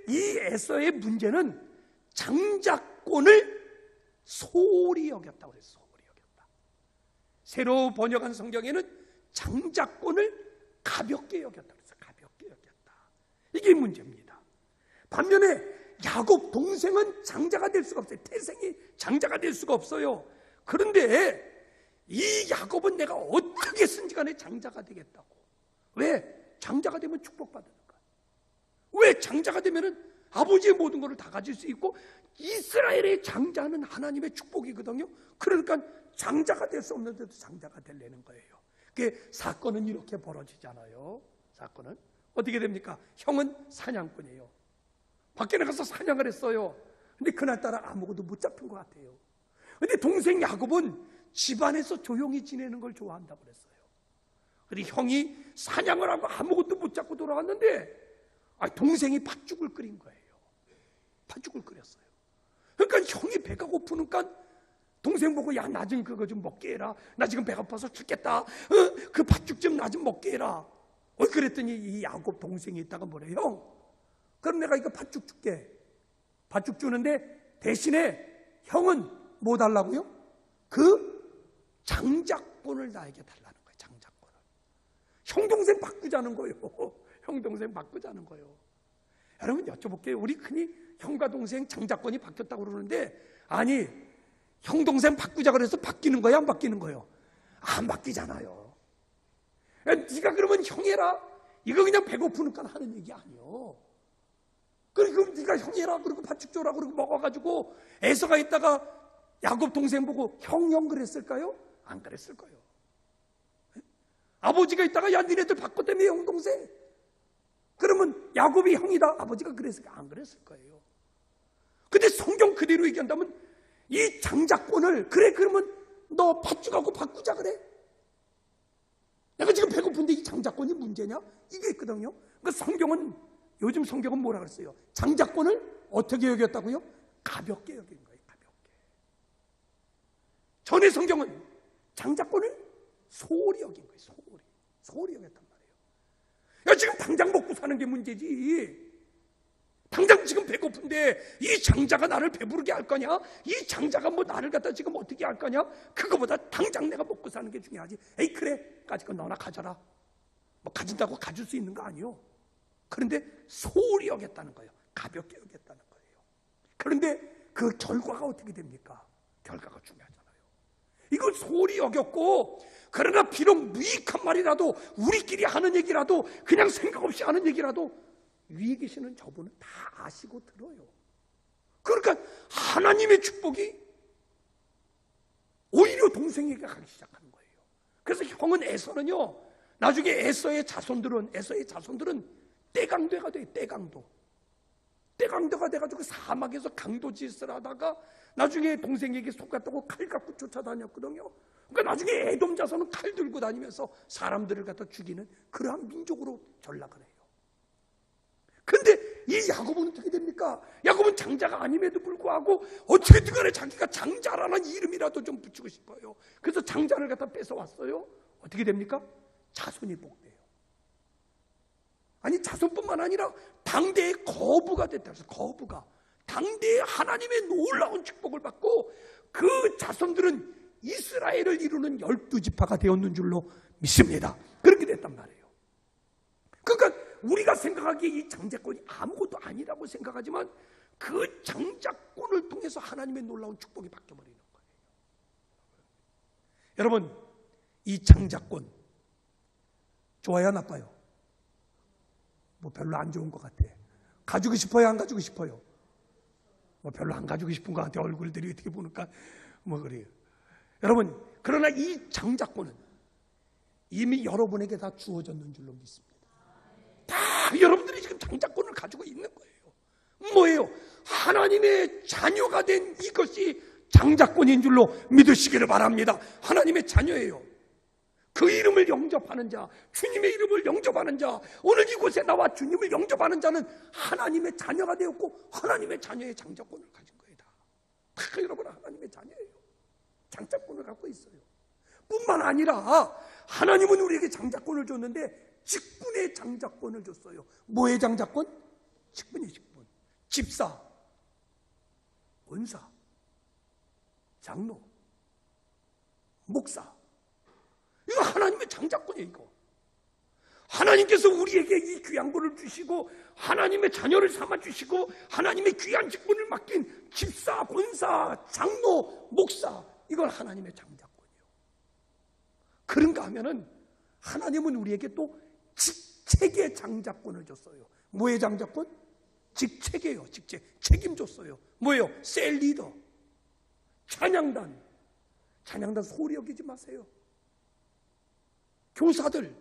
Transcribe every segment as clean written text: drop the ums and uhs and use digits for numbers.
이 에서의 문제는 장자권을 소홀히 여겼다고 그랬어요. 소홀히 여겼다. 새로 번역한 성경에는 장자권을 가볍게 여겼다 그랬어요. 가볍게 여겼다. 이게 문제입니다. 반면에 야곱 동생은 장자가 될 수가 없어요. 태생이 장자가 될 수가 없어요. 그런데 이 야곱은 내가 어떻게 쓴지 간에 장자가 되겠다고. 왜? 장자가 되면 축복받는 거야. 왜? 장자가 되면은 아버지의 모든 것을 다 가질 수 있고, 이스라엘의 장자는 하나님의 축복이거든요. 그러니까 장자가 될 수 없는데도 장자가 되려는 거예요. 그 사건은 이렇게 벌어지잖아요. 사건은 어떻게 됩니까? 형은 사냥꾼이에요. 밖에 나가서 사냥을 했어요. 근데 그날따라 아무것도 못 잡힌 것 같아요. 근데 동생 야곱은 집안에서 조용히 지내는 걸 좋아한다고 그랬어요. 근데 형이 사냥을 하고 아무것도 못 잡고 돌아왔는데 동생이 팥죽을 끓인 거예요. 팥죽을 끓였어요. 그러니까 형이 배가 고프니까 동생 보고, 야, 나 좀 그거 좀 먹게 해라. 나 지금 배가 고파서 죽겠다. 그 팥죽 좀 나 좀 먹게 해라. 그랬더니 이 야곱 동생이 있다가 뭐래? 형, 그럼 내가 이거 팥죽 줄게. 팥죽 주는데 대신에 형은 뭐 달라고요? 그 장자권을 나에게 달라는 거예요. 장자권을. 형 동생 바꾸자는 거예요. 형 동생 바꾸자는 거예요. 여러분 여쭤볼게요. 우리 흔히 형과 동생 장자권이 바뀌었다고 그러는데, 아니, 형 동생 바꾸자 그래서 바뀌는 거야, 안 바뀌는 거예요? 안 바뀌잖아요. 네가 그러면 형 해라, 이거 그냥 배고프니까 하는 얘기 아니요. 그럼 네가 형 해라 그러고 팥죽 줘라 그러고 먹어가지고 에서가 있다가 야곱 동생 보고 형 그랬을까요? 안 그랬을 거예요. 아버지가 있다가, 야, 니네들 바꿨다며 형 동생. 그러면 야곱이 형이다, 아버지가 그랬을까? 안 그랬을 거예요. 근데 성경 그대로 얘기한다면 이 장자권을, 그래, 그러면 너 팥죽하고 바꾸자 그래. 내가 지금 배고픈데 이 장자권이 문제냐? 이게 있거든요. 그러니까 성경은, 요즘 성경은 뭐라 그랬어요? 장자권을 어떻게 여겼다고요? 가볍게 여긴 거예요. 가볍게. 전의 성경은 장자권을 소홀히 여긴 거예요. 소홀히 여겼단 말이에요. 야, 지금 당장 먹고 사는 게 문제지. 당장 지금 배고픈데 이 장자가 나를 배부르게 할 거냐? 이 장자가 뭐 나를 갖다 지금 어떻게 할 거냐? 그거보다 당장 내가 먹고 사는 게 중요하지. 에이, 그래, 가지고 너나 가져라. 뭐 가진다고 가질 수 있는 거 아니요. 그런데 소홀히 여겼다는 거예요. 가볍게 여겼다는 거예요. 그런데 그 결과가 어떻게 됩니까? 결과가 중요하잖아요. 이걸 소홀히 여겼고, 그러나 비록 무익한 말이라도, 우리끼리 하는 얘기라도, 그냥 생각 없이 하는 얘기라도 위에 계시는 저분은 다 아시고 들어요. 그러니까 하나님의 축복이 오히려 동생에게 가기 시작하는 거예요. 그래서 형은 에서는요, 나중에 에서의 자손들은 떼강도가 돼요. 떼강도가 돼가지고 사막에서 강도짓을 하다가 나중에 동생에게 속았다고 칼 갖고 쫓아다녔거든요. 그러니까 나중에 에돔 자손은 칼 들고 다니면서 사람들을 갖다 죽이는 그러한 민족으로 전락을 해요. 근데 이 야곱은 어떻게 됩니까? 야곱은 장자가 아님에도 불구하고 어떻게든 간에 자기가 장자라는 이름이라도 좀 붙이고 싶어요. 그래서 장자를 갖다 뺏어왔어요. 어떻게 됩니까? 자손이 복돼요. 아니, 자손뿐만 아니라 당대의 거부가 됐다. 그래서 거부가 당대의 하나님의 놀라운 축복을 받고 그 자손들은 이스라엘을 이루는 12지파가 되었는 줄로 믿습니다. 그렇게 됐단 말이에요. 그러니까 우리가 생각하기에 이 장자권이 아무것도 아니라고 생각하지만 그 장자권을 통해서 하나님의 놀라운 축복이 바뀌어버리는 거예요. 여러분, 이 장자권 좋아요, 나빠요? 뭐 별로 안 좋은 것 같아. 가지고 싶어요, 안 가지고 싶어요? 뭐 별로 안 가지고 싶은 것 같아. 얼굴들이 어떻게 보니까 뭐 그래요. 여러분, 그러나 이 장자권은 이미 여러분에게 다 주어졌는 줄로 믿습니다. 다 여러분들이 지금 장자권을 가지고 있는 거예요. 뭐예요? 하나님의 자녀가 된 이것이 장자권인 줄로 믿으시기를 바랍니다. 하나님의 자녀예요. 그 이름을 영접하는 자, 주님의 이름을 영접하는 자, 오늘 이곳에 나와 주님을 영접하는 자는 하나님의 자녀가 되었고 하나님의 자녀의 장자권을 가진 거예요. 다 여러분 하나님의 자녀예요. 장자권을 갖고 있어요. 뿐만 아니라 하나님은 우리에게 장자권을 줬는데 직분의 장자권을 줬어요. 뭐의 장자권? 직분의 직분. 집사, 권사, 장로, 목사. 이거 하나님의 장자권이에요. 이거 하나님께서 우리에게 이 귀한 것을 주시고 하나님의 자녀를 삼아주시고 하나님의 귀한 직분을 맡긴 집사, 권사, 장로, 목사, 이걸 하나님의 장자권이에요. 그런가 하면은 하나님은 우리에게 또 직책의 장자권을 줬어요. 뭐의 장자권? 직책이에요. 직책. 책임 줬어요. 뭐예요? 셀리더, 찬양단. 찬양단 소홀히 여기지 마세요. 교사들,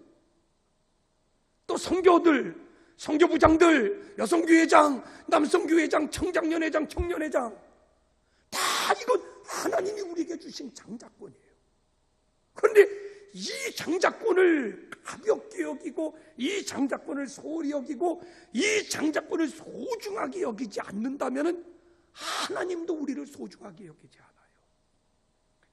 또 성교들, 성교부장들, 여성교회장, 남성교회장, 청장년회장, 청년회장, 다 이건 하나님이 우리에게 주신 장자권이에요. 그런데 이 장자권을 가볍게 여기고 이 장자권을 소홀히 여기고 이 장자권을 소중하게 여기지 않는다면 하나님도 우리를 소중하게 여기지 않아요.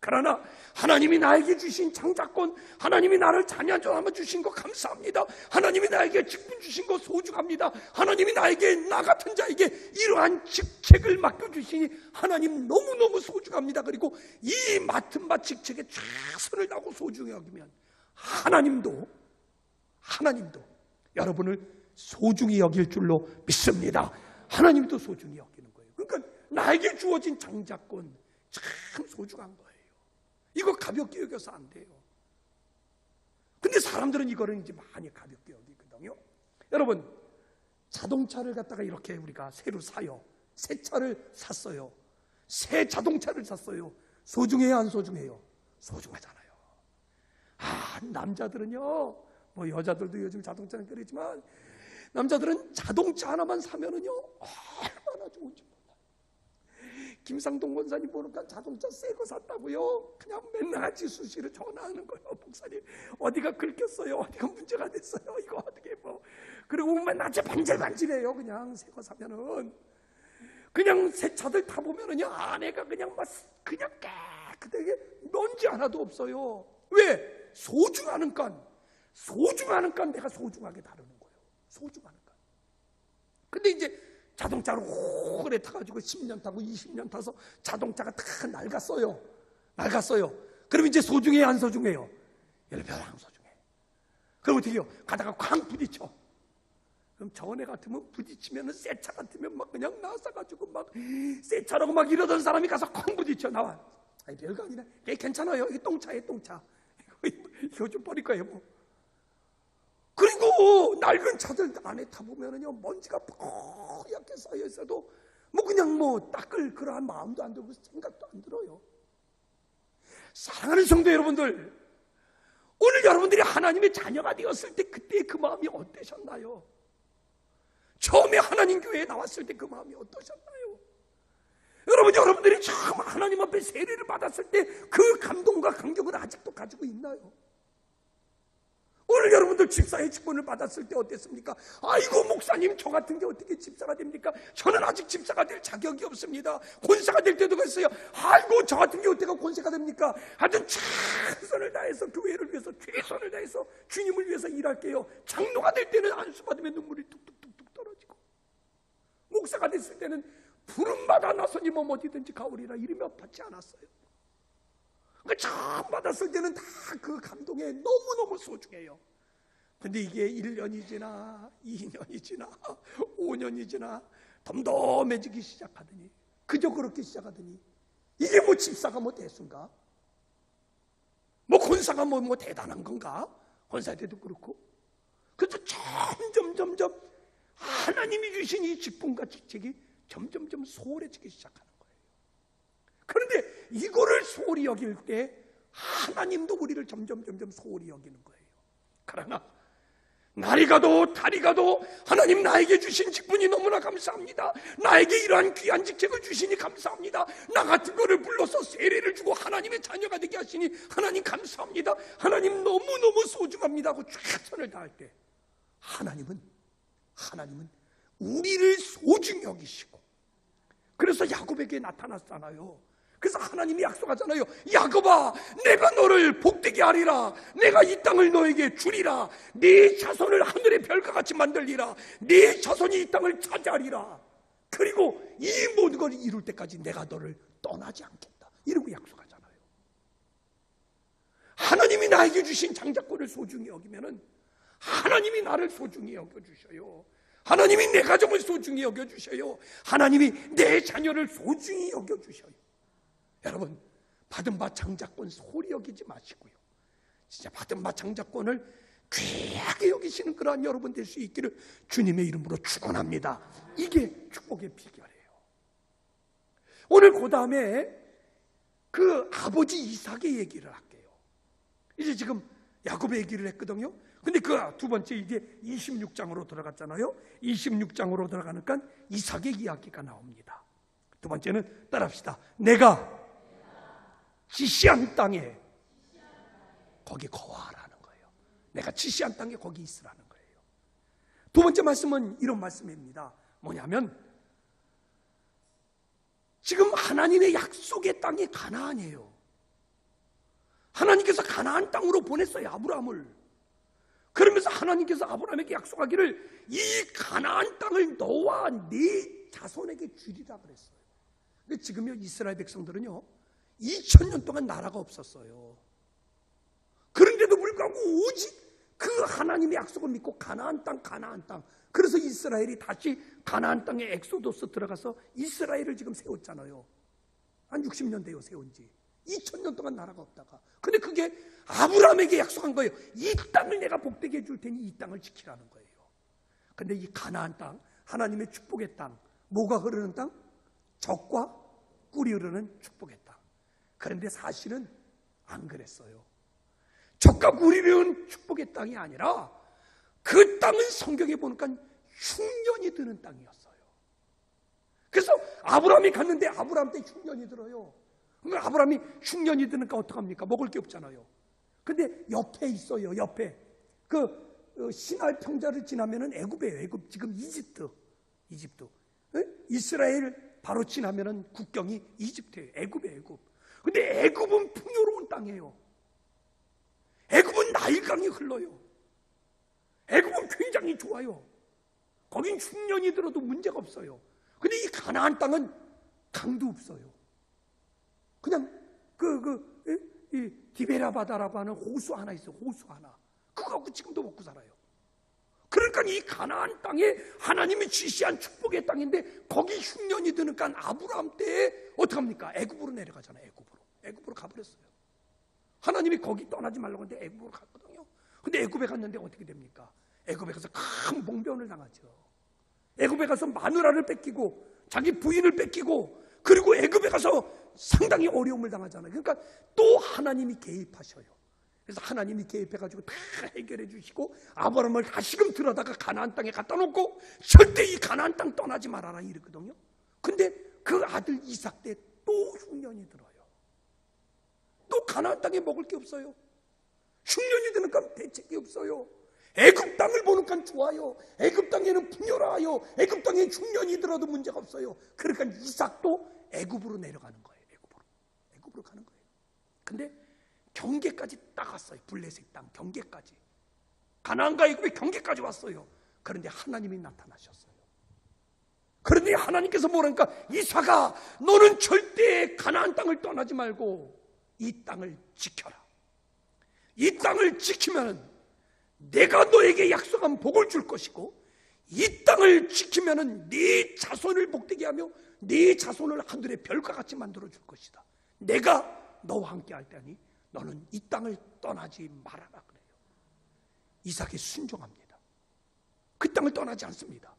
그러나 하나님이 나에게 주신 장자권, 하나님이 나를 자녀 삼아 주신 거 감사합니다. 하나님이 나에게 직분 주신 거 소중합니다. 하나님이 나에게, 나 같은 자에게 이러한 직책을 맡겨주시니 하나님 너무너무 소중합니다. 그리고 이 맡은 바 직책에 최선을 다하고 소중히 여기면 하나님도 여러분을 소중히 여길 줄로 믿습니다. 하나님도 소중히 여기는 거예요. 그러니까 나에게 주어진 장자권 참 소중한 거예요. 이거 가볍게 여겨서 안 돼요. 근데 사람들은 이거를 이제 많이 가볍게 여기거든요. 여러분, 자동차를 갖다가 이렇게 우리가 새로 사요. 새 차를 샀어요. 새 자동차를 샀어요. 소중해요, 안 소중해요? 소중하잖아요. 남자들은요, 뭐 여자들도 요즘 자동차는 그러지만 남자들은 자동차 하나만 사면은요 얼마나 좋은지 몰라요. 김상동 권사님 보니까 자동차 새 거 샀다고요. 그냥 맨날 아침 수시로 전화하는 거예요. 목사님 어디가 긁혔어요? 어디가 문제가 됐어요? 이거 어떻게 뭐. 그리고 맨날 아침 반질반질해요. 그냥 새 거 사면은. 그냥 새 차들 타보면은요 안에가 그냥 막 그냥 깨끗하게 먼지 하나도 없어요. 왜? 소중하니까 내가 소중하게 다루는 거예요. 소중하니까. 근데 이제 자동차를 오래 타가지고 10년 타고 20년 타서 자동차가 다 낡았어요. 그럼 이제 소중해요, 안 소중해요? 별로 안 소중해. 그럼 어떻게 해요? 가다가 쾅 부딪혀. 그럼 저번에 같으면 부딪히면 새 차 같으면 막 그냥 나서가지고 막 새 차라고 막 이러던 사람이 가서 쾅 부딪혀 나와. 아니 별거 아니라 괜찮아요. 이게 똥차예요, 똥차. 이거 좀 버릴 거예요, 뭐. 그리고 낡은 차들 안에 타보면은요 먼지가 뽀얗게 쌓여 있어도 뭐 그냥 뭐 닦을 그러한 마음도 안 들고 생각도 안 들어요. 사랑하는 성도 여러분들, 오늘 여러분들이 하나님의 자녀가 되었을 때 그때 그 마음이 어떠셨나요? 처음에 하나님 교회에 나왔을 때 그 마음이 어떠셨나요? 여러분들이 처음 하나님 앞에 세례를 받았을 때 그 감동과 감격을 아직도 가지고 있나요? 오늘 여러분들 집사의 직분을 받았을 때 어땠습니까? 아이고 목사님 저 같은 게 어떻게 집사가 됩니까? 저는 아직 집사가 될 자격이 없습니다. 권사가 될 때도 그랬어요. 아이고 저 같은 게 어떻게 권사가 됩니까? 하여튼 최선을 다해서 교회를 위해서 최선을 다해서 주님을 위해서 일할게요. 장로가 될 때는 안수 받으면 눈물이 뚝뚝뚝뚝 떨어지고, 목사가 됐을 때는 부름받아 나서니 뭐 어디든지 가오리라 이러며 받지 않았어요. 그 처음 받았을 때는 다 그 감동에 너무너무 소중해요. 근데 이게 1년이 지나 2년이 지나 5년이 지나 덤덤해지기 시작하더니, 그저 그렇게 시작하더니 이게 뭐 집사가 뭐 대수인가? 뭐 권사가 뭐 대단한 건가? 권사 때도 그렇고. 그래서 점점 하나님이 주신 이 직분과 직책이 점점 소홀해지기 시작하는 거예요. 그런데 이거를 소홀히 여길 때 하나님도 우리를 점점 소홀히 여기는 거예요. 그러나 날이 가도 달이 가도 하나님 나에게 주신 직분이 너무나 감사합니다. 나에게 이러한 귀한 직책을 주시니 감사합니다. 나 같은 거를 불러서 세례를 주고 하나님의 자녀가 되게 하시니 하나님 감사합니다. 하나님 너무너무 소중합니다 하고 최선을 다할 때 하나님은 우리를 소중히 여기시고, 그래서 야곱에게 나타났잖아요. 그래서 하나님이 약속하잖아요. 야곱아, 내가 너를 복되게 하리라. 내가 이 땅을 너에게 주리라. 네 자손을 하늘의 별과 같이 만들리라. 네 자손이 이 땅을 차지하리라. 그 그리고 이 모든 걸 이룰 때까지 내가 너를 떠나지 않겠다. 이러고 약속하잖아요. 하나님이 나에게 주신 장자권을 소중히 여기면은 하나님이 나를 소중히 여겨주셔요. 하나님이 내 가정을 소중히 여겨주셔요. 하나님이 내 자녀를 소중히 여겨주셔요. 여러분, 받은 바 장자권 소홀히 여기지 마시고요. 진짜 받은 바 장자권을 귀하게 여기시는 그러한 여러분 될 수 있기를 주님의 이름으로 축원합니다. 이게 축복의 비결이에요. 오늘 그 다음에 그 아버지 이삭의 얘기를 할게요. 이제 지금 야곱의 얘기를 했거든요. 근데 그 두 번째 이제 26장으로 들어갔잖아요. 26장으로 들어가니까 이삭의 이야기가 나옵니다. 두 번째는 따라합시다. 내가 지시한 땅에 거기 거하라는 거예요. 내가 지시한 땅에 거기 있으라는 거예요. 두 번째 말씀은 이런 말씀입니다. 뭐냐면 지금 하나님의 약속의 땅이 가나안이에요. 하나님께서 가나안 땅으로 보냈어요, 아브라함을. 그러면서 하나님께서 아브라함에게 약속하기를 이 가나안 땅을 너와 네 자손에게 주리라 그랬어요. 근데 지금요 이스라엘 백성들은요 2000년 동안 나라가 없었어요. 그런데도 불구하고 오직 그 하나님의 약속을 믿고 가나안 땅. 그래서 이스라엘이 다시 가나안 땅에 엑소도스 들어가서 이스라엘을 지금 세웠잖아요. 한 60년 돼요, 세운 지. 2000년 동안 나라가 없다가. 근데 그게 아브라함에게 약속한 거예요. 이 땅을 내가 복되게 해줄 테니 이 땅을 지키라는 거예요. 근데 이 가나안 땅, 하나님의 축복의 땅, 뭐가 흐르는 땅? 젖과 꿀이 흐르는 축복의 땅. 그런데 사실은 안 그랬어요. 젖과 꿀이 흐르는 축복의 땅이 아니라 그 땅은 성경에 보니까 흉년이 드는 땅이었어요. 그래서 아브라함이 갔는데 아브라함 때 흉년이 들어요. 그러니까 아브라함이 흉년이 드니까 어떡합니까? 먹을 게 없잖아요. 근데 옆에 있어요. 옆에 그 시날 평자를 지나면은 애굽이에요. 애굽. 지금 이집트. 에? 이스라엘 바로 지나면은 국경이 이집트예요. 애굽이에요. 애굽. 근데 애굽은 풍요로운 땅이에요. 애굽은 나일강이 흘러요. 애굽은 굉장히 좋아요. 거긴 흉년이 들어도 문제가 없어요. 근데 이 가나안 땅은 강도 없어요. 그냥 이 디베라 바다라고 하는 호수 하나 있어요. 호수 하나. 그거 갖고 지금도 먹고 살아요. 그러니까 이 가나안 땅에 하나님이 지시한 축복의 땅인데 거기 흉년이 드니까 아브라함 때에 어떡합니까? 애굽으로 내려가잖아요. 애굽으로 가버렸어요. 하나님이 거기 떠나지 말라고 했는데 애굽으로 갔거든요. 근데 애굽에 갔는데 어떻게 됩니까? 애굽에 가서 큰 봉변을 당하죠. 애굽에 가서 마누라를 뺏기고 자기 부인을 뺏기고 그리고 애굽에 가서 상당히 어려움을 당하잖아요. 그러니까 또 하나님이 개입하셔요. 그래서 하나님이 개입해가지고 다 해결해 주시고 아브라함을 다시금 들어다가 가나안 땅에 갖다 놓고 절대 이 가나안 땅 떠나지 말아라 이랬거든요. 근데 그 아들 이삭 때 또 흉년이 들어요. 또 가나안 땅에 먹을 게 없어요. 흉년이 드니까 대책이 없어요. 애굽 땅을 보니까 좋아요. 애굽 땅에는 풍요로워요. 애굽 땅에 흉년이 들어도 문제가 없어요. 그러니까 이삭도 애굽으로 내려가는 거예요. 애굽으로 가는 거예요. 근데 경계까지 딱 왔어요. 블레셋 땅 경계까지. 가나안과 애굽의 경계까지 왔어요. 그런데 하나님이 나타나셨어요. 그런데 하나님께서 뭐라니까 이삭아 너는 절대 가나안 땅을 떠나지 말고 이 땅을 지켜라. 이 땅을 지키면 내가 너에게 약속한 복을 줄 것이고 이 땅을 지키면 네 자손을 복되게 하며 네 자손을 하늘의 별과 같이 만들어 줄 것이다. 내가 너와 함께 할 때니 너는 이 땅을 떠나지 말아라 그래요. 이삭이 순종합니다. 그 땅을 떠나지 않습니다.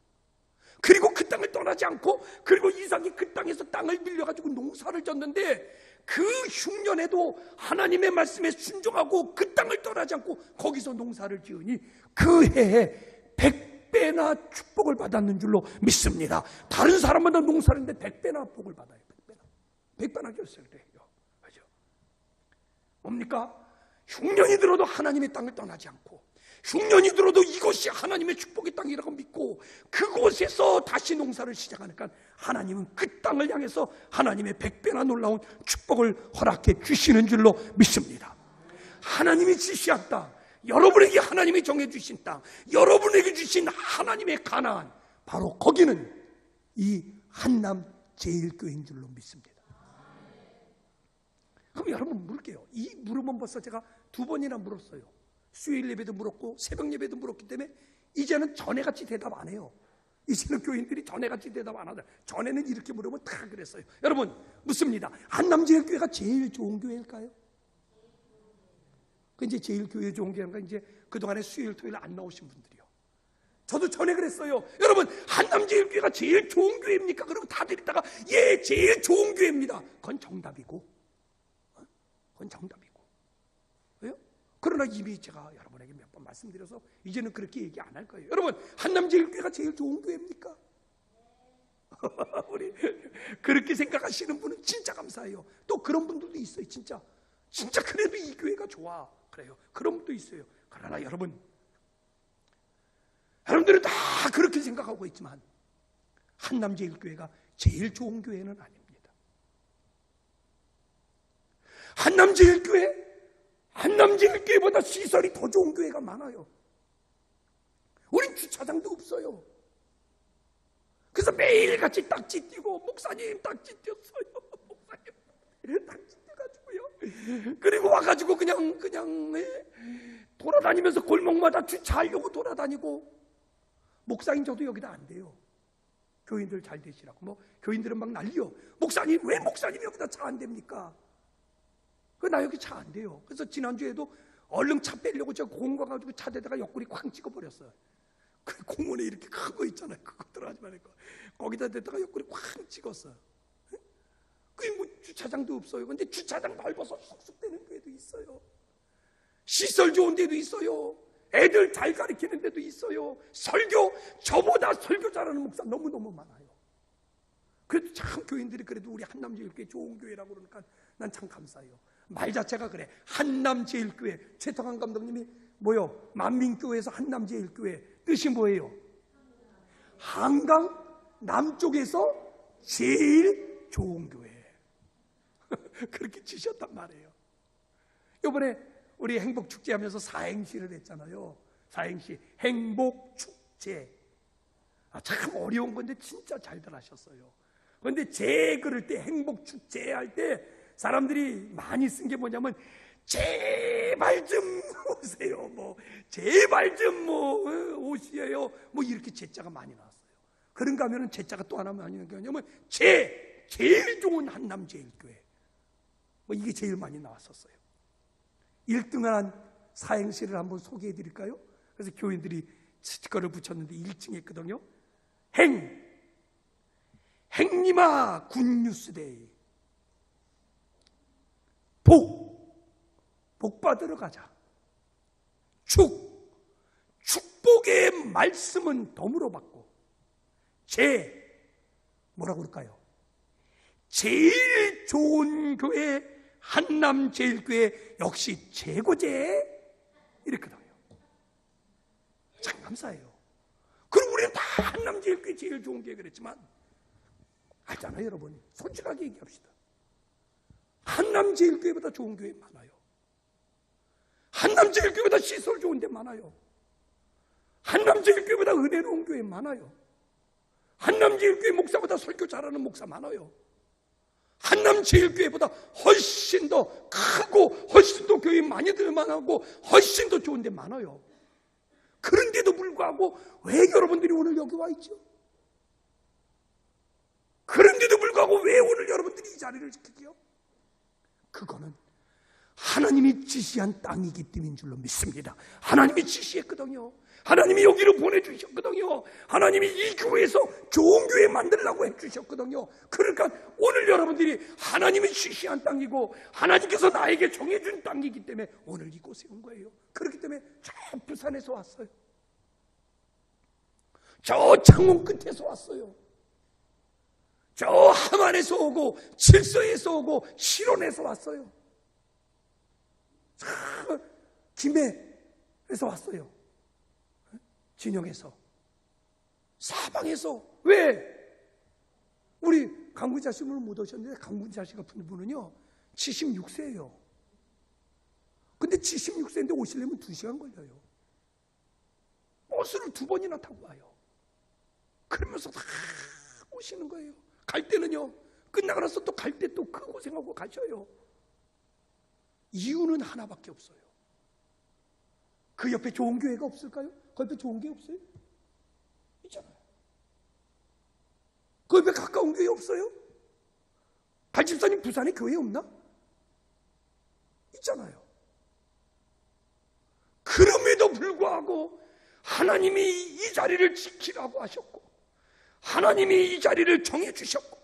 그리고 그 땅을 떠나지 않고 그리고 이삭이 그 땅에서 땅을 빌려가지고 농사를 졌는데 그 흉년에도 하나님의 말씀에 순종하고 그 땅을 떠나지 않고 거기서 농사를 지으니 그 해에 100배나 축복을 받았는 줄로 믿습니다. 다른 사람마다 농사를 했는데 100배나 복을 받아요. 100배나 결석을 해요. 그죠? 뭡니까? 흉년이 들어도 하나님의 땅을 떠나지 않고 흉년이 들어도 이것이 하나님의 축복의 땅이라고 믿고 그곳에서 다시 농사를 시작하니까 하나님은 그 땅을 향해서 하나님의 100배나 놀라운 축복을 허락해 주시는 줄로 믿습니다. 하나님이 지시한 땅, 여러분에게 하나님이 정해 주신 땅, 여러분에게 주신 하나님의 가나안, 바로 거기는 이 한남 제일교회인 줄로 믿습니다. 그럼 여러분 물을게요. 이 물으면 벌써 제가 2번이나 물었어요. 수요일 예배도 물었고 새벽 예배도 물었기 때문에 이제는 전에같이 대답 안 해요. 이제는 교인들이 전에같이 대답 안 하다. 전에는 이렇게 물으면 다 그랬어요. 여러분 묻습니다. 한남제일교회가 제일 좋은 교회일까요? 그 이제 제일교회 좋은 교회가 이제 그동안에 수요일 토요일 안 나오신 분들이요. 저도 전에 그랬어요. 여러분 한남제일교회가 제일 좋은 교회입니까? 그러고 다들 있다가 예 제일 좋은 교회입니다. 그건 정답이고 그건 정답이고 왜요? 그러나 이미 제가 여러분에게 몇 번 말씀드려서 이제는 그렇게 얘기 안 할 거예요. 여러분 한남제일교회가 제일 좋은 교회입니까? 우리 그렇게 생각하시는 분은 진짜 감사해요. 또 그런 분들도 있어요. 진짜 그래도 이 교회가 좋아 그래요. 그런 분도 있어요. 그러나 여러분들은 다 그렇게 생각하고 있지만 한남제일교회가 제일 좋은 교회는 아닙니다. 한남제일교회보다 시설이 더 좋은 교회가 많아요. 우린 주차장도 없어요. 그래서 매일같이 딱지 띄고 목사님 딱지 띄었어요. 목사님 딱지 띄어가지고요. 그리고 와가지고 그냥 돌아다니면서 골목마다 주차하려고 돌아다니고 목사님 저도 여기다 안 돼요. 교인들 잘 되시라고. 뭐 교인들은 막 난리요. 목사님 왜 목사님 여기다 차 안 됩니까? 나 여기 차 안 돼요. 그래서 지난주에도 얼른 차 빼려고 저 공원 가가지고 차 대다가 옆구리 쾅 찍어버렸어요. 그 공원에 이렇게 큰 거 있잖아요. 그거 들어가지 말고 거기다 대다가 옆구리 쾅 찍었어요. 그게 뭐 주차장도 없어요. 근데 주차장 밟아서 쑥쑥대는 데도 있어요. 시설 좋은 데도 있어요. 애들 잘 가르치는 데도 있어요. 저보다 설교 잘하는 목사 너무너무 많아요. 그래도 참 교인들이 그래도 우리 한남제일교회 좋은 교회라고 그러니까 난 참 감사해요. 말 자체가 그래. 한남제일교회. 최태환 감독님이 뭐요? 만민교회에서 한남제일교회 뜻이 뭐예요? 한강 남쪽에서 제일 좋은 교회. 그렇게 지셨단 말이에요. 이번에 우리 행복축제 하면서 사행시를 했잖아요. 사행시 행복축제. 참 어려운 건데 진짜 잘들 하셨어요. 그런데 제 그럴 때 행복축제 할 때 사람들이 많이 쓴 게 뭐냐면 제발 좀 오세요. 뭐 제발 좀 오시에요. 뭐 이렇게 제자가 많이 나왔어요. 그런가 하면은 제자가 또 하나 많이 나온 게 뭐냐면 제일 좋은 한남제일교회. 뭐 이게 제일 많이 나왔었어요. 1등한 사행시를 한번 소개해 드릴까요? 그래서 교인들이 스티커를 붙였는데 1층에 있거든요. 행님아 굿뉴스데이. 복 받으러 가자. 축복의 말씀은 덤으로 받고. 뭐라고 그럴까요? 제일 좋은 교회 한남제일교회 역시 최고제 이렇게 나와요. 참 감사해요. 그럼 우리는 다 한남제일교회 제일 좋은 교회 그랬지만 알잖아요. 여러분 솔직하게 얘기합시다. 한남제일교회보다 좋은 교회 많아요. 한남제일교회보다 시설 좋은 데 많아요. 한남제일교회보다 은혜로운 교회 많아요. 한남제일교회 목사보다 설교 잘하는 목사 많아요. 한남제일교회보다 훨씬 더 크고 훨씬 더 교회 많이들 만하고 훨씬 더 좋은 데 많아요. 그런데도 불구하고 왜 여러분들이 오늘 여기 와 있죠? 그런데도 불구하고 왜 오늘 여러분들이 이 자리를 지키죠? 그거는 하나님이 지시한 땅이기 때문인 줄로 믿습니다. 하나님이 지시했거든요. 하나님이 여기로 보내주셨거든요. 하나님이 이 교회에서 좋은 교회 만들려고 해주셨거든요. 그러니까 오늘 여러분들이 하나님이 지시한 땅이고 하나님께서 나에게 정해준 땅이기 때문에 오늘 이곳에 온 거예요. 그렇기 때문에 저 부산에서 왔어요. 저 창원 끝에서 왔어요. 저 함안에서 오고 칠서에서 오고 실원에서 왔어요. 김해에서 왔어요. 진영에서 사방에서. 왜? 우리 강군자 씨를 못 오셨는데 강군자 씨 같은 분은요 76세예요. 근데 76세인데 오시려면 2시간 걸려요. 버스를 2번이나 타고 와요. 그러면서 다 오시는 거예요. 갈 때는요, 끝나고 나서 또 갈 때 또 그 고생하고 가셔요. 이유는 하나밖에 없어요. 그 옆에 좋은 교회가 없을까요? 그 옆에 좋은 교회 없어요? 있잖아요. 그 옆에 가까운 교회 없어요? 발집사님 부산에 교회 없나? 있잖아요. 그럼에도 불구하고 하나님이 이 자리를 지키라고 하셨고, 하나님이 이 자리를 정해 주셨고,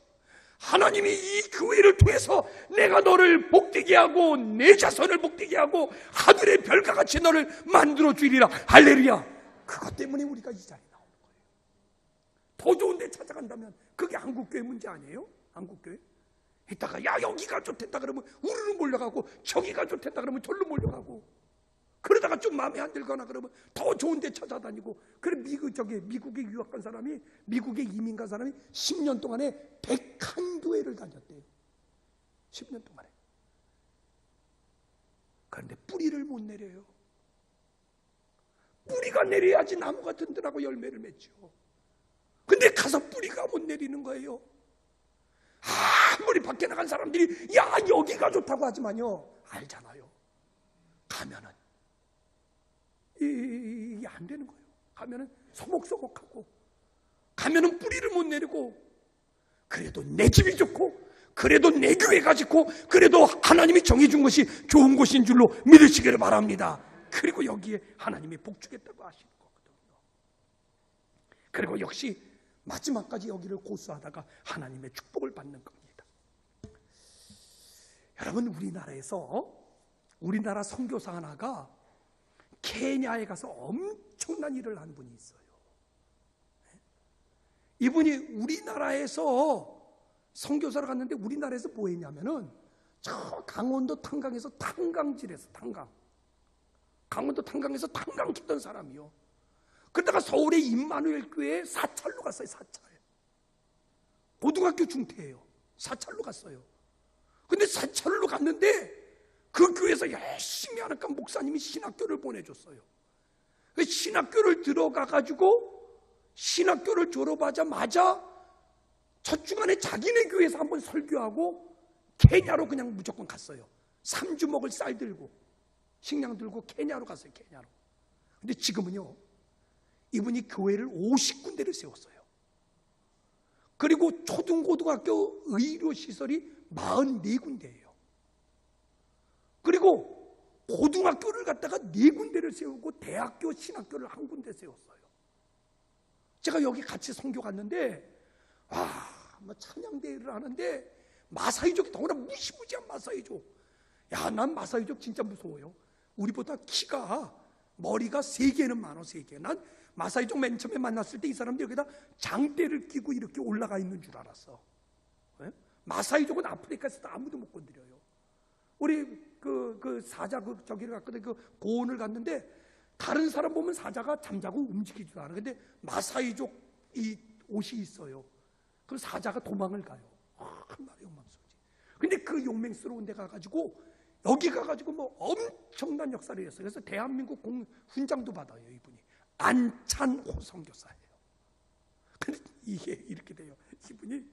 하나님이 이 교회를 통해서 내가 너를 복되게 하고 내 자손을 복되게 하고 하늘의 별과 같이 너를 만들어 주리라. 할렐루야. 그것 때문에 우리가 이 자리에 나오는 거예요. 더 좋은 데 찾아간다면 그게 한국교회 문제 아니에요? 한국교회? 이따가 야 여기가 좋댔다 그러면 우르르 몰려가고, 저기가 좋댔다 그러면 절로 몰려가고, 그러다가 좀 마음에 안 들거나 그러면 더 좋은 데 찾아다니고. 그래 미국에 유학 간 사람이, 미국에 이민 간 사람이 10년 동안에 101교회를 다녔대요. 10년 동안에. 그런데 뿌리를 못 내려요. 뿌리가 내려야지 나무가 든든하고 열매를 맺죠. 근데 가서 뿌리가 못 내리는 거예요. 아무리 밖에 나간 사람들이 야 여기가 좋다고 하지만요, 알잖아요. 가면은 이게 안 되는 거예요. 가면은 소목소목하고, 가면은 뿌리를 못 내리고, 그래도 내 집이 좋고, 그래도 내 교회가 좋고, 그래도 하나님이 정해준 것이 좋은 곳인 줄로 믿으시기를 바랍니다. 그리고 여기에 하나님이 복 주겠다고 하시는 거거든요. 그리고 역시 마지막까지 여기를 고수하다가 하나님의 축복을 받는 겁니다. 여러분, 우리나라 선교사 하나가 케냐에 가서 엄청난 일을 한 분이 있어요. 이분이 우리나라에서 선교사를 갔는데, 우리나라에서 뭐 했냐면은 저 강원도 탄강에서 탄강질에서 강원도 탄강에서 탄강 쳤던 사람이요. 그러다가 서울의 임마누엘 교회에 사찰로 갔어요. 사찰. 고등학교 중퇴예요. 사찰로 갔어요. 근데 사찰로 갔는데 그 교회에서 열심히 하니까 목사님이 신학교를 보내줬어요. 신학교를 들어가가지고 신학교를 졸업하자마자 첫 주간에 자기네 교회에서 한번 설교하고 케냐로 그냥 무조건 갔어요. 3주 먹을 쌀 들고 식량 들고 케냐로 갔어요. 케냐로. 근데 지금은요, 이분이 교회를 50군데를 세웠어요. 그리고 초등고등학교 의료시설이 44군데예요. 그리고 고등학교를 갖다가 4군데를 세우고 대학교 신학교를 1군데 세웠어요. 제가 여기 같이 선교 갔는데 뭐 찬양대회를 하는데 마사이족이 더구나 무시무시한 마사이족. 야, 난 마사이족 진짜 무서워요. 우리보다 키가, 머리가 3개는 많아. 3개. 난 마사이족 맨 처음에 만났을 때 이 사람들이 여기다 장대를 끼고 이렇게 올라가 있는 줄 알았어. 네? 마사이족은 아프리카에서도 아무도 못 건드려요. 우리 그 사자 저기를 갔거든. 그 고원을 갔는데 다른 사람 보면 사자가 잠자고 움직이지도 않아. 근데 마사이족 이 옷이 있어요. 그럼 사자가 도망을 가요. 한 마리 용맹스러우지. 근데 그 용맹스러운 데 가가지고 여기 가가지고 뭐 엄청난 역사를 했어요. 그래서 대한민국 훈장도 받아요. 이분이 안찬호 선교사예요. 근데 이게 이렇게 돼요. 이분이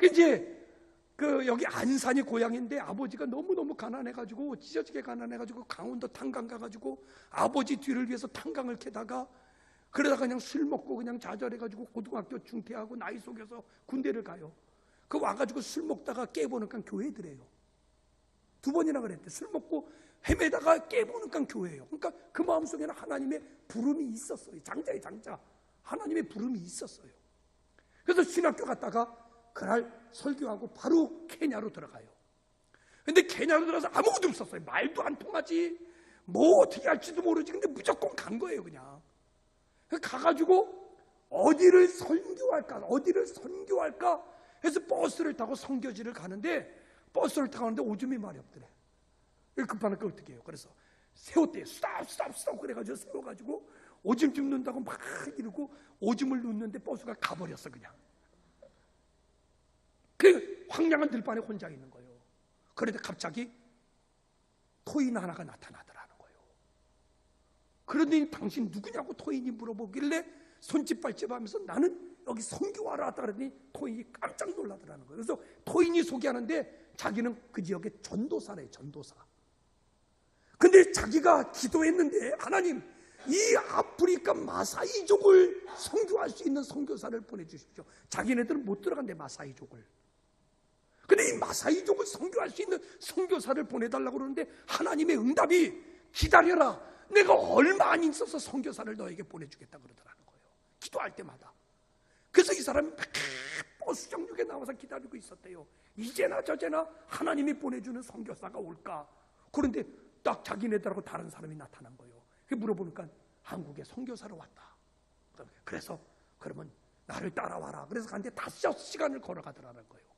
이제 여기 안산이 고향인데 아버지가 너무너무 가난해가지고, 찢어지게 가난해가지고 강원도 탄강 가가지고 아버지 뒤를 위해서 탄강을 캐다가, 그러다가 그냥 술 먹고 그냥 좌절해가지고 고등학교 중퇴하고 나이 속여서 군대를 가요. 그 와가지고 술 먹다가 깨보니까 교회더래요. 2번이나 그랬대. 술 먹고 헤매다가 깨보니까 교회예요. 그러니까 그 마음속에는 하나님의 부름이 있었어요. 장자의 장자. 하나님의 부름이 있었어요. 그래서 신학교 갔다가 그날 설교하고 바로 케냐로 들어가요. 근데 케냐로 들어가서 아무것도 없었어요. 말도 안 통하지, 뭐 어떻게 할지도 모르지. 근데 무조건 간 거예요. 그냥 가가지고 어디를 선교할까 해서 버스를 타고 선교지를 가는데, 버스를 타고 가는데 오줌이 말이 없더래. 급하니까 어떻게 해요? 그래서 세웠대요. 스탑 그래가지고 세워가지고 오줌 좀 넣는다고 막 이러고 오줌을 넣는데 버스가 가버렸어. 그냥 그 황량한 들판에 혼자 있는 거예요. 그런데 갑자기 토인 하나가 나타나더라는 거예요. 그러더니 당신 누구냐고 토인이 물어보길래 손짓발짓하면서 나는 여기 선교하러 왔다 그랬더니 토인이 깜짝 놀라더라는 거예요. 그래서 토인이 소개하는데 자기는 그 지역의 전도사래요. 전도사. 근데 자기가 기도했는데 하나님, 이 아프리카 마사이족을 선교할 수 있는 선교사를 보내주십시오. 자기네들은 못 들어간대, 마사이족을. 근데 이 마사이족을 선교할 수 있는 선교사를 보내달라고 그러는데 하나님의 응답이 기다려라, 내가 얼마 안 있어서 선교사를 너에게 보내주겠다 그러더라는 거예요. 기도할 때마다. 그래서 이 사람이 버스 정류장에 나와서 기다리고 있었대요. 이제나 저제나 하나님이 보내주는 선교사가 올까. 그런데 딱 자기네들하고 다른 사람이 나타난 거예요. 물어보니까 한국에 선교사로 왔다. 그래서 그러면 나를 따라와라. 그래서 갔는데 5시간을 걸어가더라는 거예요.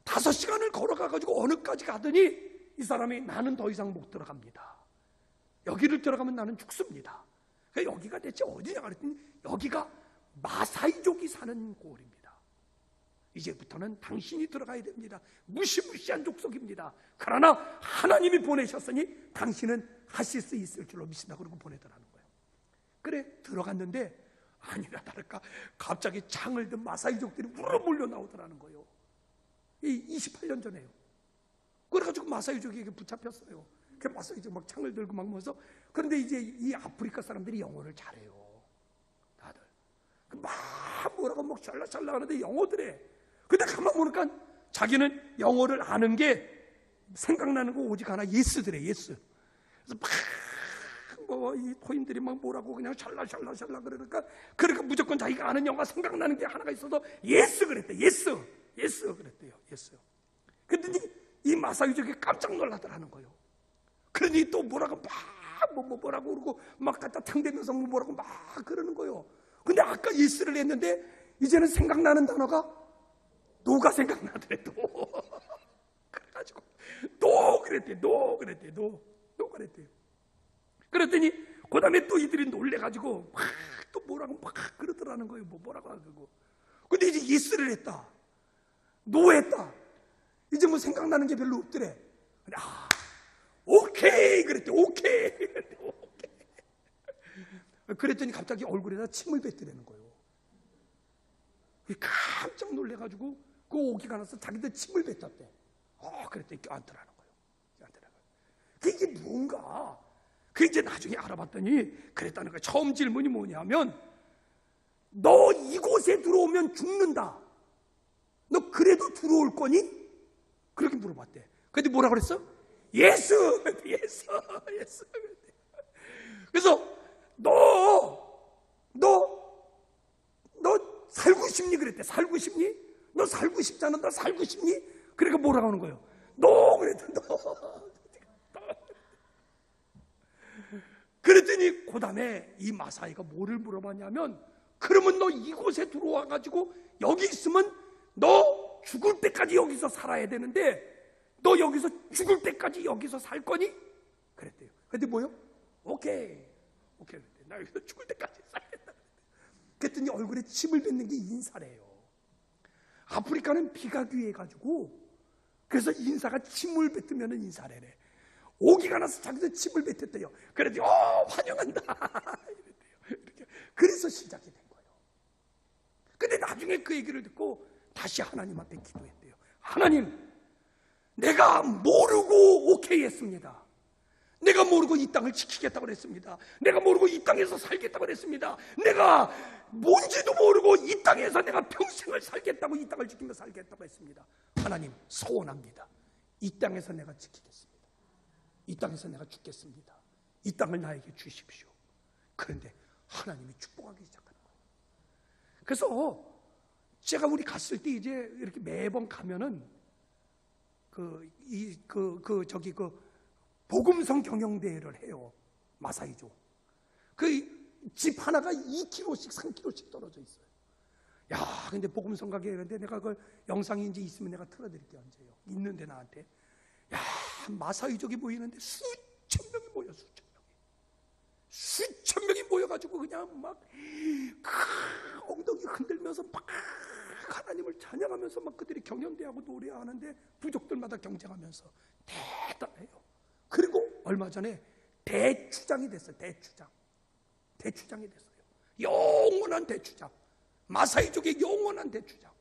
5시간을 걸어가가지고 어느까지 가더니 이 사람이 나는 더 이상 못 들어갑니다. 여기를 들어가면 나는 죽습니다. 그러니까 여기가 대체 어디냐 그랬더니 여기가 마사이족이 사는 고을입니다. 이제부터는 당신이 들어가야 됩니다. 무시무시한 족속입니다. 그러나 하나님이 보내셨으니 당신은 하실 수 있을 줄로 믿습니다. 그러고 보내더라는 거예요. 그래 들어갔는데 아니나 다를까 갑자기 창을 든 마사이족들이 우르르 몰려 나오더라는 거예요. 이 28년 전에요. 그래가지고 마사이족에게 붙잡혔어요. 그 마사이족 막 창을 들고 막 모여서. 그런데 이제 이 아프리카 사람들이 영어를 잘해요. 다들 막 뭐라고 막 샬라샬라 하는데 영어들에. 근데 가만 보니까 자기는 영어를 아는 게 생각나는 거 오직 하나, 예스더래. 예스. 그래서 막 뭐 이 토인들이 막 뭐라고 그냥 샬라샬라 그러니까 무조건 자기가 아는 영어가 생각나는 게 하나가 있어서 예스 그랬대. 예스 그랬대요. 예스. 그랬더니 이 마사이족이 깜짝 놀라더라는 거예요. 그러니 또 뭐라고 막 뭐라고 그러고 막 갖다 탕대면서 뭐라고 막 그러는 거예요. 근데 아까 예스를 했는데 이제는 생각나는 단어가 노가 생각나더래. 노. 그래가지고 노 그랬대요. 그랬더니 그 다음에 또 이들이 놀래가지고 막 또 뭐라고 막 그러더라는 거예요. 뭐라고 하고. 근데 이제 예스를 했다. 노 했다. 이제 뭐 생각나는 게 별로 없더래. 오케이 그랬대. 오케이. 그랬더니 갑자기 얼굴에다 침을 뱉더라는 거예요. 깜짝 놀래가지고 그 오기가 나서 자기들 침을 뱉었대. 그랬더니 껴안더라는 거예요. 그게 뭔가. 그 이제 나중에 알아봤더니 그랬다는 거예요. 처음 질문이 뭐냐면 너 이곳에 들어오면 죽는다. 너 그래도 들어올 거니? 그렇게 물어봤대. 근데 뭐라 그랬어? 예스. 그래서 너 살고 싶니? 그랬대. 살고 싶니? 너 살고 싶잖아. 너 살고 싶니? 그러니까 뭐라고 하는 거예요? 너 그랬대. 너. 그랬더니 그 다음에 이 마사이가 뭐를 물어봤냐면 그러면 너 이곳에 들어와가지고 여기 있으면 너 죽을 때까지 여기서 살아야 되는데 너 여기서 죽을 때까지 여기서 살 거니? 그랬대요. 근데 뭐요? 오케이 그랬대. 나 여기서 죽을 때까지 살겠다. 그랬더니 얼굴에 침을 뱉는 게 인사래요. 아프리카는 비가 귀해가지고 그래서 인사가 침을 뱉으면 인사래래. 오기가 나서 자기도 침을 뱉었대요. 그랬더니 환영한다. 이렇게. 그래서 시작이 된 거예요. 근데 나중에 그 얘기를 듣고 다시 하나님 앞에 기도했대요. 하나님, 내가 모르고 오케이 했습니다. 내가 모르고 이 땅을 지키겠다고 그랬습니다. 내가 모르고 이 땅에서 살겠다고 그랬습니다. 내가 뭔지도 모르고 이 땅에서 내가 평생을 살겠다고, 이 땅을 지키며 살겠다고 했습니다. 하나님, 소원합니다. 이 땅에서 내가 지키겠습니다. 이 땅에서 내가 죽겠습니다. 이 땅을 나에게 주십시오. 그런데 하나님이 축복하기 시작하는 거예요. 그래서 제가 우리 갔을 때 이제 이렇게 매번 가면은 복음성 경영대회를 해요. 마사이족. 그 집 하나가 2km씩 3km씩 떨어져 있어요. 야, 근데 복음성 가게 하는데 내가 그 영상이 이제 있으면 내가 틀어드릴게요. 언제요? 있는데 나한테. 야, 마사이족이 모이는데 수천 명이 모여, 수천 명이 모여가지고 그냥 막 엉덩이 흔들면서 막 하나님을 찬양하면서 막 그들이 경연대하고 노래하는데 부족들마다 경쟁하면서 대단해요. 그리고 얼마 전에 대추장이 됐어요. 대추장이 됐어요. 영원한 대추장. 마사이족의 영원한 대주자.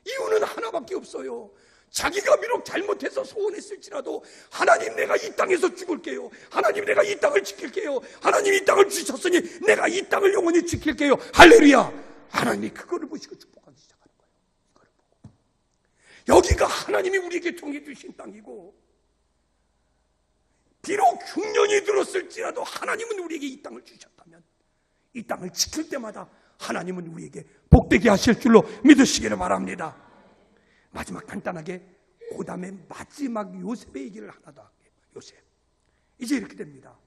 이유는 하나밖에 없어요. 자기가 비록 잘못해서 소원했을지라도 하나님, 내가 이 땅에서 죽을게요. 하나님, 내가 이 땅을 지킬게요. 하나님, 이 땅을 주셨으니 내가 이 땅을 영원히 지킬게요. 할렐루야. 하나님이 그거를 보시고 축복하기 시작하는 거예요. 이거를 보고. 여기가 하나님이 우리에게 정해 주신 땅이고, 비록 흉년이 들었을지라도 하나님은 우리에게 이 땅을 주셨다면 이 땅을 지킬 때마다 하나님은 우리에게 복되게 하실 줄로 믿으시기를 바랍니다. 마지막 간단하게 그 다음에 마지막 요셉의 얘기를 하나 더 할게요. 요셉. 이제 이렇게 됩니다.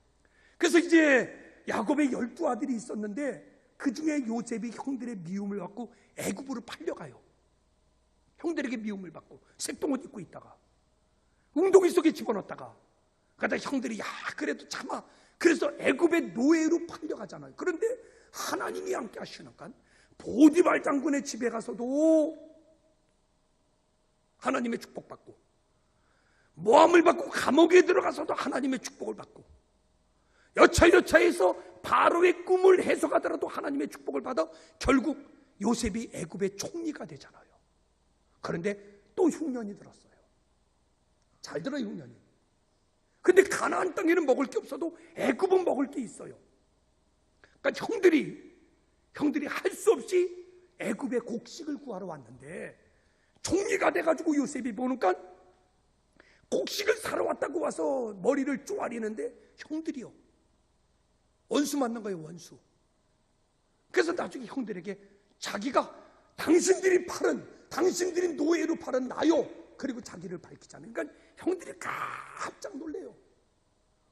그래서 이제 야곱의 12아들이 있었는데 그 중에 요셉이 형들의 미움을 받고 애굽으로 팔려가요. 형들에게 미움을 받고 색동옷 입고 있다가 웅덩이 속에 집어넣었다가 그러다 형들이 야 그래도 참아. 그래서 애굽의 노예로 팔려가잖아요. 그런데 하나님이 함께 하시니까 보디발 장군의 집에 가서도 하나님의 축복받고, 모함을 받고 감옥에 들어가서도 하나님의 축복을 받고, 여차여차해서 바로의 꿈을 해석하더라도 하나님의 축복을 받아 결국 요셉이 애굽의 총리가 되잖아요. 그런데 또 흉년이 들었어요. 잘 들어요, 흉년이. 근데 가나안 땅에는 먹을 게 없어도 애굽은 먹을 게 있어요. 그러니까 형들이 할 수 없이 애굽의 곡식을 구하러 왔는데 총리가 돼가지고 요셉이 보니까 곡식을 사러 왔다고 와서 머리를 쪼아리는데 형들이요. 원수 만난 거예요, 원수. 그래서 나중에 형들에게 자기가 당신들이 노예로 팔은 나요. 그리고 자기를 밝히잖아요. 그러니까 형들이 깜짝 놀래요.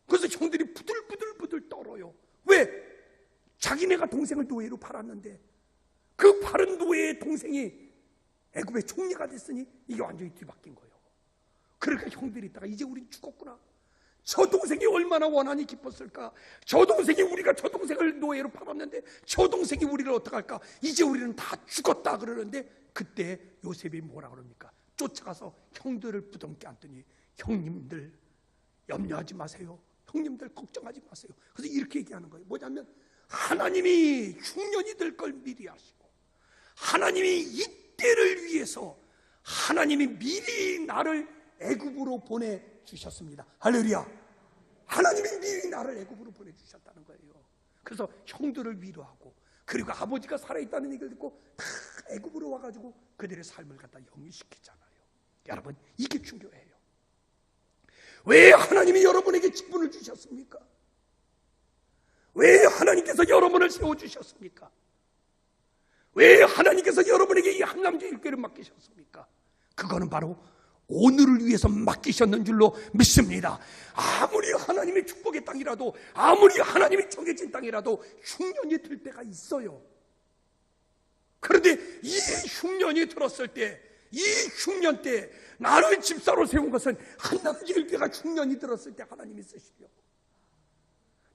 그래서 형들이 부들부들 떨어요. 왜? 자기네가 동생을 노예로 팔았는데 그 팔은 노예의 동생이 애굽의 총리가 됐으니 이게 완전히 뒤바뀐 거예요. 그러니까 형들이 있다가 이제 우린 죽었구나. 저 동생이 얼마나 원한이 깊었을까. 우리가 저 동생을 노예로 팔았는데 저 동생이 우리를 어떡할까. 이제 우리는 다 죽었다 그러는데 그때 요셉이 뭐라 그럽니까? 쫓아가서 형들을 부둥켜 안더니 형님들 염려하지 마세요. 형님들 걱정하지 마세요. 그래서 이렇게 얘기하는 거예요. 뭐냐면 하나님이 흉년이 될 걸 미리 아시고 하나님이 이때를 위해서 하나님이 미리 나를 애굽으로 보내주셨습니다. 할렐루야. 하나님이 미리 나를 애굽으로 보내주셨다는 거예요. 그래서 형들을 위로하고 그리고 아버지가 살아있다는 얘기를 듣고 다 애굽으로 와가지고 그들의 삶을 갖다 영위시키잖아요. 여러분, 이게 중요해요. 왜 하나님이 여러분에게 직분을 주셨습니까? 왜 하나님께서 여러분을 세워주셨습니까? 왜 하나님께서 여러분에게 이 한남주 일궤를 맡기셨습니까? 그거는 바로 오늘을 위해서 맡기셨는 줄로 믿습니다. 아무리 하나님의 축복의 땅이라도, 아무리 하나님이 정해진 땅이라도 흉년이 들 때가 있어요. 그런데 이 흉년이 들었을 때, 이 흉년 때 나를 집사로 세운 것은 한남주 일궤가 흉년이 들었을 때 하나님이 쓰시려고,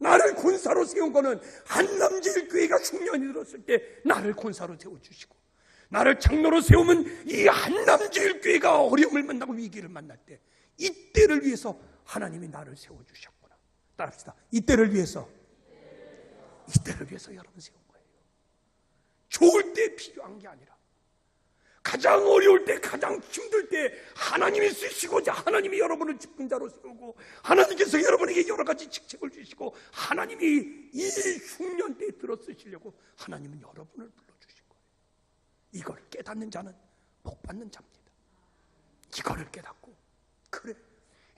나를 권사로 세운 것은 한남제일교회가 흉년이 들었을 때 나를 권사로 세워주시고, 나를 장로로 세우면 이 한남제일교회가 어려움을 만나고 위기를 만날 때 이때를 위해서 하나님이 나를 세워주셨구나. 따라합시다. 이때를 위해서 여러분 세운 거예요. 좋을 때 필요한 게 아니라 가장 어려울 때, 가장 힘들 때 하나님이 쓰시고자 하나님이 여러분을 직분자로 세우고 하나님께서 여러분에게 여러 가지 직책을 주시고 하나님이 이 흉년 때에 들어 쓰시려고 하나님은 여러분을 불러주신 거예요. 이걸 깨닫는 자는 복 받는 자입니다. 이거를 깨닫고, 그래,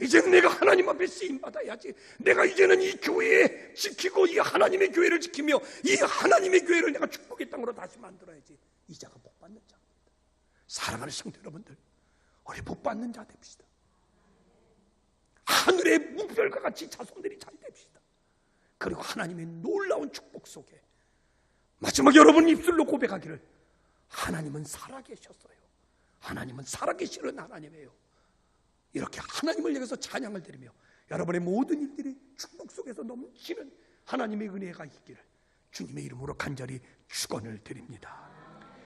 이제는 내가 하나님 앞에 쓰임받아야지. 내가 이제는 이 교회에 지키고 이 하나님의 교회를 지키며 이 하나님의 교회를 내가 축복의 땅으로 다시 만들어야지. 이 자가 복 받는 자. 사랑하는 성도 여러분들, 우리 복 받는 자 됩시다. 하늘의 무별과 같이 자손들이 잘 됩시다. 그리고 하나님의 놀라운 축복 속에 마지막 여러분 입술로 고백하기를, 하나님은 살아계셨어요. 하나님은 살아계시는 하나님이에요. 이렇게 하나님을 향해서 찬양을 드리며 여러분의 모든 일들이 축복 속에서 넘치는 하나님의 은혜가 있기를 주님의 이름으로 간절히 축원을 드립니다.